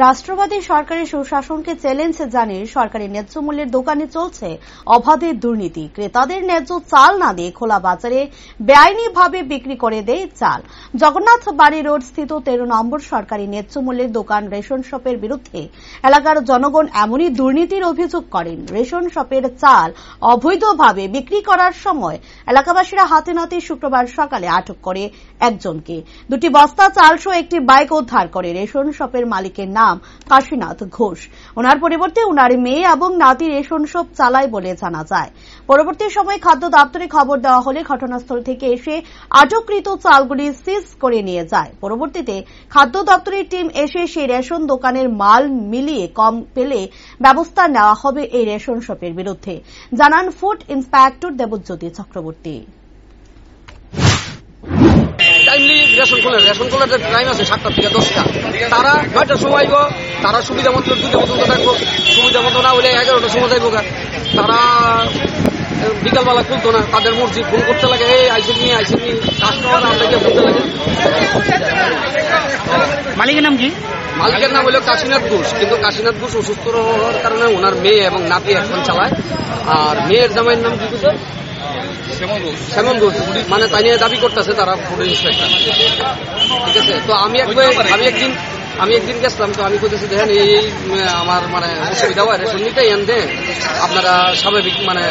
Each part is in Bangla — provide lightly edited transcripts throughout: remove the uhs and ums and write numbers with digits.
রাষ্ট্রবাদী সরকারের সুশাসনকে চ্যালেঞ্জ জানিয়ে সরকারি ন্যায্য মূল্যের দোকানে চলছে অবাধে দুর্নীতি। ক্রেতাদের ন্যায্য চাল না দিয়ে খোলা বাজারে বেআইনিভাবে বিক্রি করে দেয় চাল। জগন্নাথ বাড়ি রোড স্থিত 13 নম্বর সরকারি ন্যায্য মূল্যের দোকান রেশন শপের বিরুদ্ধে এলাকার জনগণ এমনই দুর্নীতির অভিযোগ করেন। রেশন শপের চাল অবৈধভাবে বিক্রি করার সময় এলাকাবাসীরা হাতে নাতে শুক্রবার সকালে আটক করে একজনকে। 2টি বস্তা চাল সহ একটি বাইক উদ্ধার করে। রেশন শপের মালিকের নাম কাশীনাথ ঘোষ। ওনার পরিবর্তে ওনার মেয়ে এবং নাতি রেশন শপ চালায় বলে জানা যায়। পরবর্তী সময় খাদ্য দপ্তরে খবর দেওয়া হলে ঘটনাস্থল থেকে এসে আটককৃত চালগুলি সিজ করে নিয়ে যায়। পরবর্তীতে খাদ্য দপ্তরের টিম এসে সেই রেশন দোকানের মাল মিলিয়ে কম পেলে ব্যবস্থা নেওয়া হবে এই রেশন শপের বিরুদ্ধে, জানান food inspector Debjyoti Chakraborty. Timely ration খোলার যে টাইম আছে 7টা থেকে 10টা, তারা 9টার সময় আইব, তারা সুবিধা মতো 2টা পর্যন্ত থাকবো, সুবিধা মতো না হলে 11টার সময় যাইব। তারা বিকালবেলা খুলতো না, তাদের মর্জি ফোন করতে লাগে, এই আইসেন নি কাস্টমার আমরা গিয়ে বলতে লাগে। মালিকের নাম কি? মালিকের নাম হলো কাশীনাথ ঘোষ, কিন্তু কাশীনাথ ঘোষ অসুস্থ হওয়ার কারণে ওনার মেয়ে এবং নাতি এখন চালায়। আর মেয়ের জামাইয়ের নাম কি বলতো? শ্যামল ঘোষ। মানে তাই নিয়ে দাবি করতেছে তারা ফুড ইন্সপেক্টর। ঠিক আছে, তো আমি একদিন গেছিলাম, তো আমি বলতেছি দেখেন এই আমার মানে অসুবিধা হয় রেশন নিতে, এনে আপনারা স্বাভাবিক মানে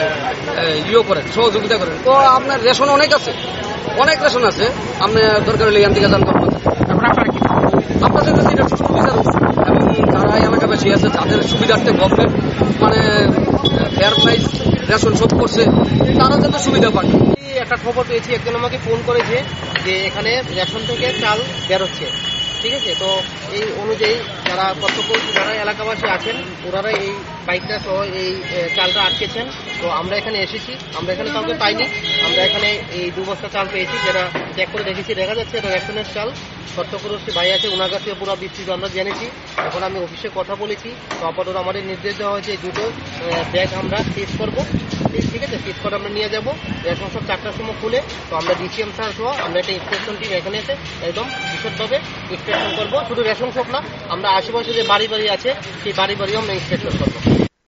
করেন, সহযোগিতা করেন। তো আপনার রেশন অনেক রেশন আছে, আপনি দরকার হলে এখান থেকে জানতে পারবেন। আপনাদের এবং যারা এলাকাবাসী আছে যাদের সুবিধার্থে গভর্নমেন্ট মানে ফেয়ার প্রাইস রেশন শপ করছে, তারা যাতে সুবিধা পান। একটা খবর পেয়েছি, একজন আমাকে ফোন করেছে যে এখানে রেশন থেকে চাল বেরোচ্ছে। ঠিক আছে, তো এই অনুযায়ী যারা যারা এলাকাবাসী আছেন ওনারা এই বাইকটা সহ এই চালটা আটকেছেন। তো আমরা এখানে এসেছি, আমরা এখানে কাউকে পাইনি, আমরা এখানে এই 2 বস্তা চাল পেয়েছি, যেটা চেক করে দেখেছি, দেখা যাচ্ছে এটা রেশনের চাল। সত্যপুরুষী ভাই আছে, ওনার কাছে পুরো বিস্তৃত আমরা জেনেছি। এখন আমি অফিসে কথা বলেছি, তো আপাতত আমাদের নির্দেশ দেওয়া হয়েছে 2টো ব্যাগ আমরা সিজ করবো। ঠিক আছে, সিজ করে আমরা নিয়ে যাবো। রেশন সব 4টার সময় খুলে, তো আমরা ডিসিএম স্যার সহ আমরা একটা ইন্সপেকশন টিম এখানে এসে একদম বিশদভাবে ইন্সপেকশন করবো। শুধু রেশন শপ না, আমরা আশেপাশে যে বাড়ি আছে সেই বাড়িও আমরা ইন্সপেকশন করবো।